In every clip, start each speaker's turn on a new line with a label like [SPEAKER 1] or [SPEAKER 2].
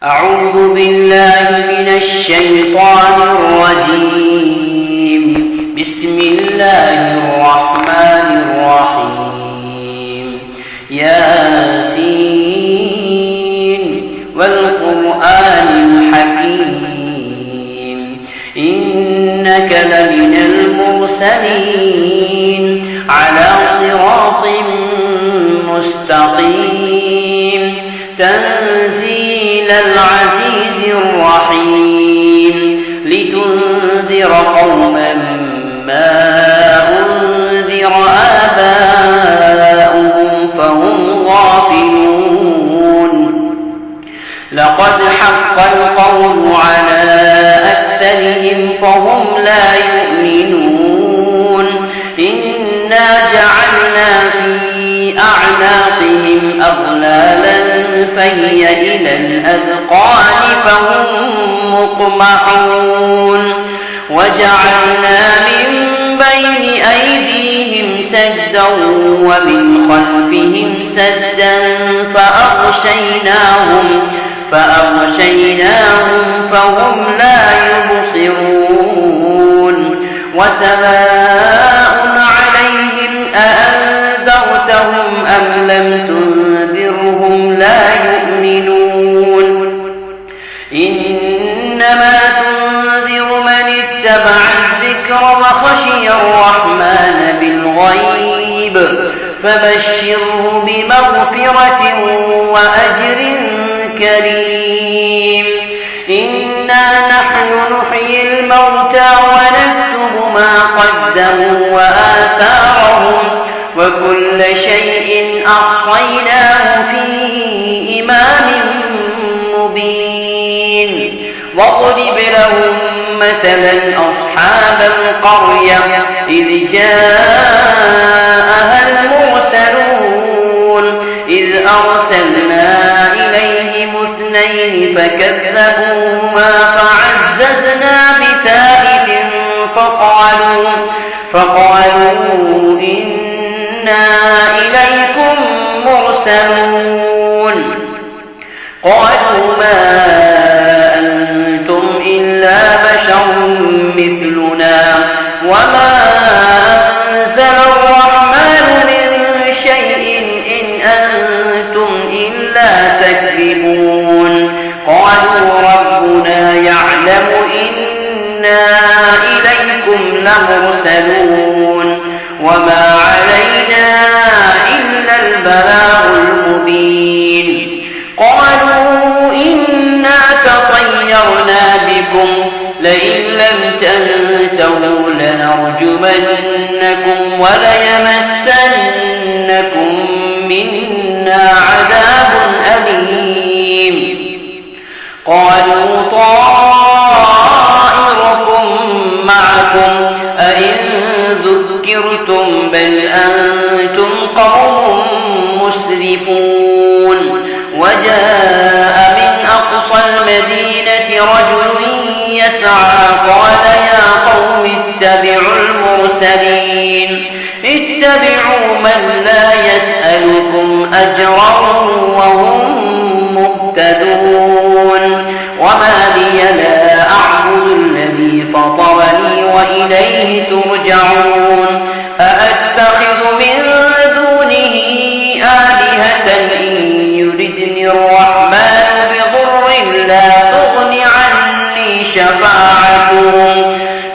[SPEAKER 1] أعوذ بالله من الشيطان الرجيم. بسم الله الرحمن الرحيم. ياسين والقرآن الحكيم إنك لمن المرسلين على صراط مستقيم تنزيل العزيز الرحيم لتنذر قوما ما أنذر آباؤهم فهم غافلون. لقد حق القول على أكثرهم فهم لا يؤمنون. إنا جعلنا في أعناقهم أغلالا فهي إلى الأذقان فهم مقمحون. وجعلنا من بين أيديهم سدا ومن خلفهم سدا فأغشيناهم فهم لا يبصرون. وسواء عليهم أأنذرتهم أم لم تنذرهم لا يؤمنون. إنما تنذر من اتبع الذكر وخشي الرحمن بالغيب فبشره بمغفرة وأجر كريم. إنا نحن نحيي الموتى ونكتب ما قدموا وآثارهم وكل شيء أحصيناه في إمام مبين. واضرب لهم مثلا أصحاب القرية إذ جاءها المرسلون إذ أرسلنا إليهم اثنين فكذبوهما فعززنا بثالث فقالوا إنا إليكم مرسلون. قالوا ما أنتم إلا بشر مثلنا وما أنزل الرحمن من شيء إن أنتم إلا تكذبون. قالوا ربنا يعلم إنا إليكم لمرسلون وما علينا إلا البلاغ المبين. قالوا إنا تطيرنا بكم لئن لم تنتهوا لنرجمنكم وليمسنكم منا عذاب أليم. قالوا طائركم معكم أئن ذكرتم بل أنتم قوم مسرفون. وجاء من أقصى المدينة رجل يسعى قال يا قوم اتبعوا المرسلين اتبعوا من لا يسألكم أجرا وهم مهتدون. وما لي لا أعبد الذي فطرني وإليه ترجعون. أأتخذ من دونه آلهة إن يردني الرحمن بضر لا تغن عني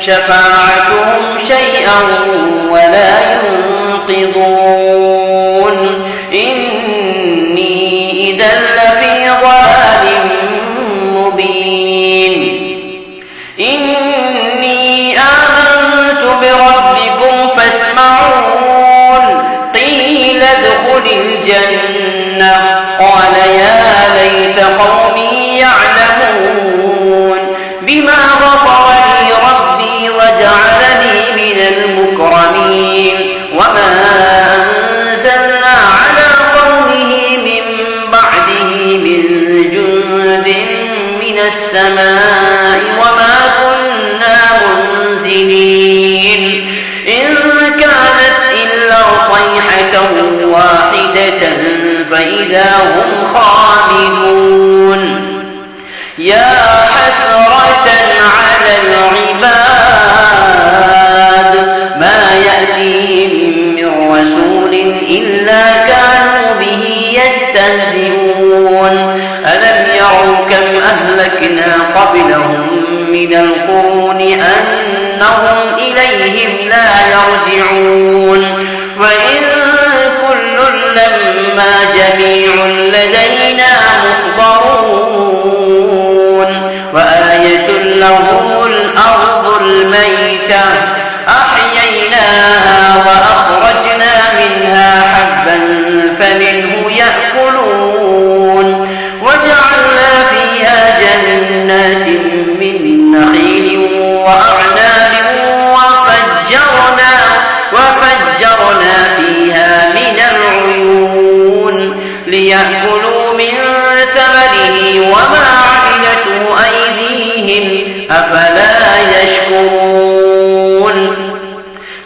[SPEAKER 1] شفاعتهم شيئا ولا ينقضون. إني إذا لفي ضلال مبين. إني آمنت بربكم فاسمعون. قيل ادخل الجنة قال يا ليت قومي يعلمون بما غفر لي ربي وجعلني من المكرمين. وما أنزلنا على قومه من بعده من جند من السماء وما كنا منزلين. إن كانت إلا صيحة واحدة فإذا هم خامدون. ألم يروا كم أهلكنا قبلهم من القرون أنهم إليهم لا يرجعون وإن كل لما جميع لدينا محضرون وآية لهم الأرض الميتة أحييناها وأخرجنا منها حبا فمنه يأكلون وجعلنا فيها جنات من نخيل وأعناب وفجرنا فيها من العيون ليأكلوا من ثمره وما عملته أيديهم أفلا يشكرون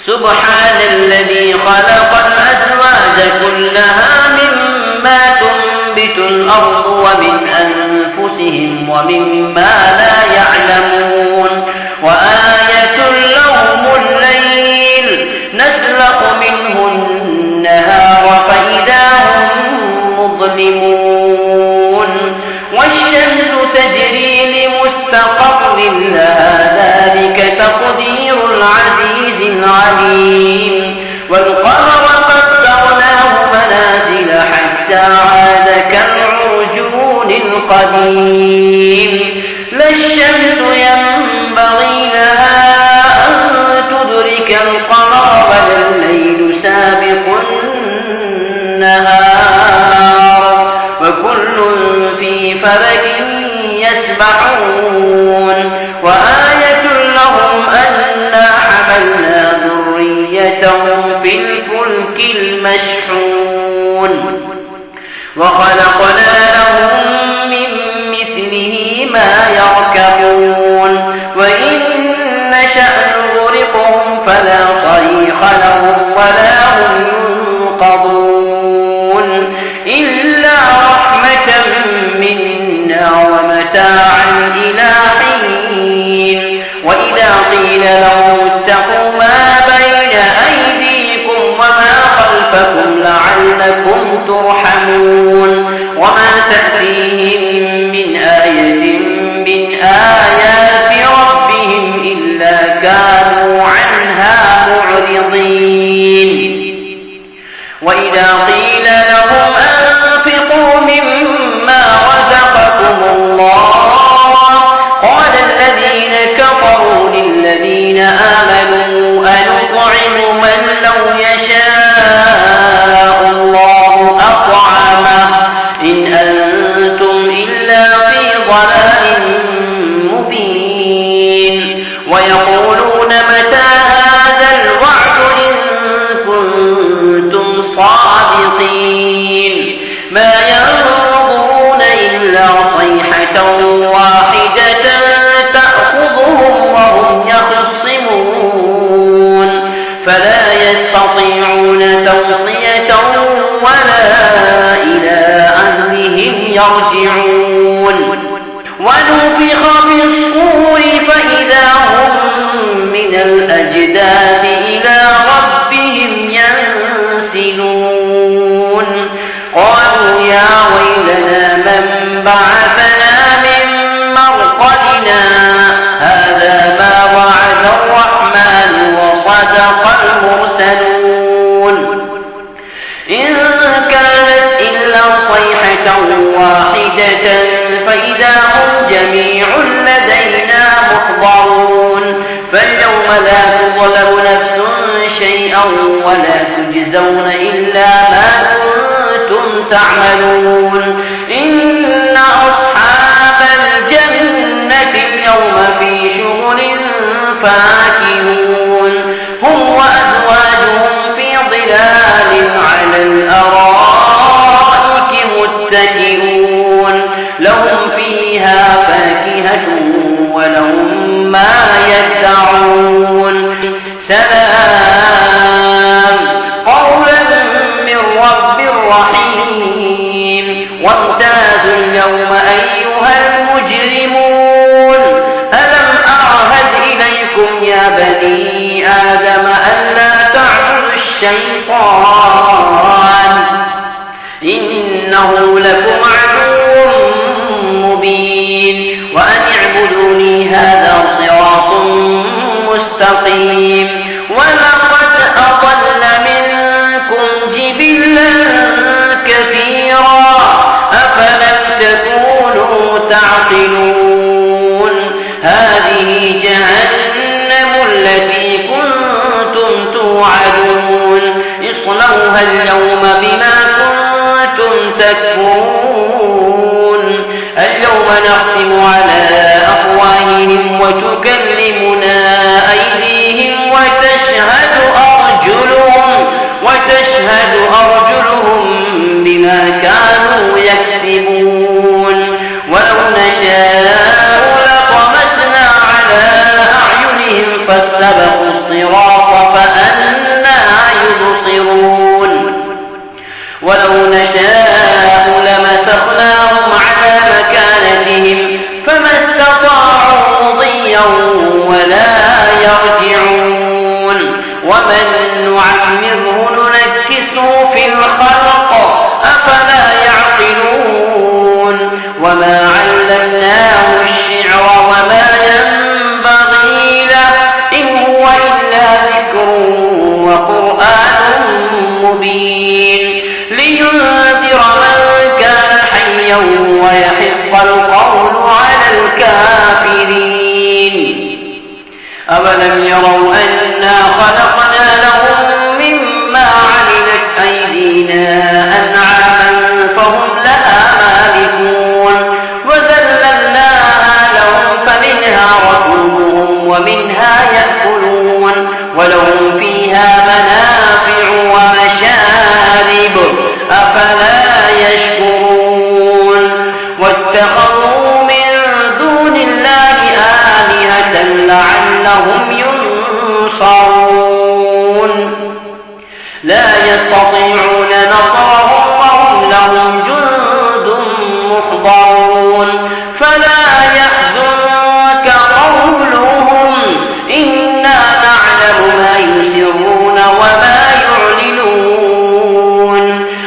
[SPEAKER 1] سبحان الذي خلق الأزواج كلها مما تنبت الأرض ومن أنفسهم ومما لا يعلمون وآية لهم الليل نسلخ منه النهار فإذا هم مظلمون والشمس تجري لمستقر لها ذلك تقدير العزيز العليم والقمر قدرناه منازل حتى عاد كالعرجون القديم لا الشمس ينبغي لها أن تدرك القمر ولا الليل سابق النهار وكل في فلك يسبحون وآية لهم أنا حملنا ذريتهم في الفلك المشحون وخلقنا لهم من مثله ما يركبون وإن نشأ نغرقهم فلا صريخ لهم ولا هم ينقذون إلا رحمة منا ومتاعا إلى حين وإذا قيل لهم اتقوا ما بين أيديكم وما خلفكم لعلكم ترحمون وما تأتيهم من آية من آيات ربهم إلا كانوا عنها معرضين وإذا قيل لهم أنفقوا مما رزقكم الله قال الذين كفروا للذين آمنوا أنطعم من لو يشاء الله أطعمه إن أنتم إلا في ضلال مبين ويقولون متى هذا الوعد إن كنتم صادقين ما ينظرون إلا صيحة واحدة تأخذهم وهم يخصمون فلا يستطيعون توصية ولا إلى أهلهم يرجعون ونفخ في الصور فإذا هم من الأجداث إلى ربهم ينسلون قالوا يا ويلنا من بعثنا من مرقدنا هذا ما وعد الرحمن وصدق المرسلون إن كانت إلا صيحة واحدة فإذا هم جميع لدينا محضرون فاليوم لا تظلم نفس شيئا ولا تجزون إلا ما كنتم تعملون إن أصحاب الجنة اليوم في شغل فاكهون هم وأزواجهم في ظلال على الأرائك متكئون لهم فيها فاكهة ولهم ما يدعون سلام قولا من رب رحيم وامتازوا اليوم أيها المجرمون ألم أعهد إليكم يا بني آدم ألا تعبدوا الشيطان إنه لكم عدو مستقيم ولقد أضل منكم جبلا كثيرا أفلم تكونوا تعقلون هذه جهنم التي كنتم توعدون اصلوها اليوم بما كنتم تكفرون اليوم نختم على أفواههم وتكلمنا أيديهم وتشهد أرجلهم بما كانوا يكسبون ولو نشاء لطمسنا على أعينهم فاستبقوا الصراط فأنى يبصرون ولو نشاء لمسخناهم على مكانتهم فما استطاعوا مضيا ولا يرجعون ومن نعمره ننكسه في الخلق أفلا يعقلون وما علمناه الشعر وما ينبغي له إن هو إلا ذكر وقرآن مبين لينذر من كان حيا ويحق القول على الكافرين أولم يروا أنا خلقنا لهم مما عملت أيدينا أنعاما فهم لها مالكون وذللناها لهم فمنها ركوبهم ومنها يأكلون ولهم فيها منافع ومشارب أفلا يشكرون واتخذوا من دون الله آلهة لعلهم ينصرون لا يستطيعون نصرهم وهم لهم جند محضرون فلا يحزنك قولهم إنا نعلم ما يسرون وما يعلنون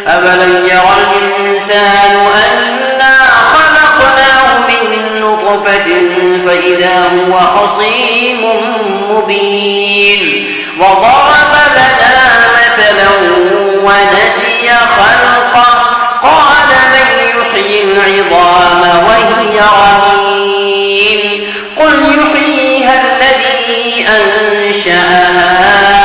[SPEAKER 1] أفلم يرى الإنسان أنا خلقناه من نطفة فإذا هو خصيم مبين وضرب لنا مثلا ونسي خلقه قال من يحيي العظام وهي رميم قل يحييها الذي أنشأها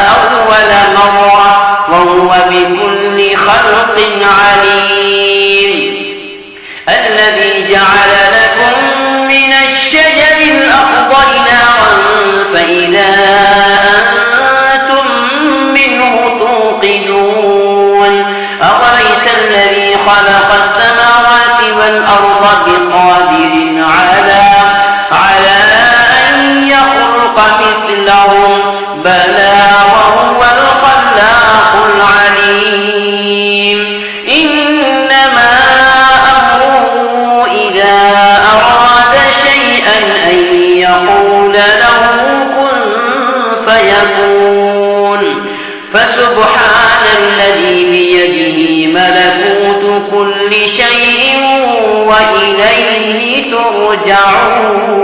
[SPEAKER 1] أول مرة وهو بكل خلق عليم الذي جعل لكم من الشجر الأخضر نارا فإذا أنتم منه توقدون أوليس الذي خلق السماوات والأرض بقادر على أن يخلق مثلهم بلى وهو الخلاق العليم إنما أمره إذا أراد شيئا أن يقول له كن فيكون فسبحان الذي بيده ملكوت كل شيء وإليه ترجعون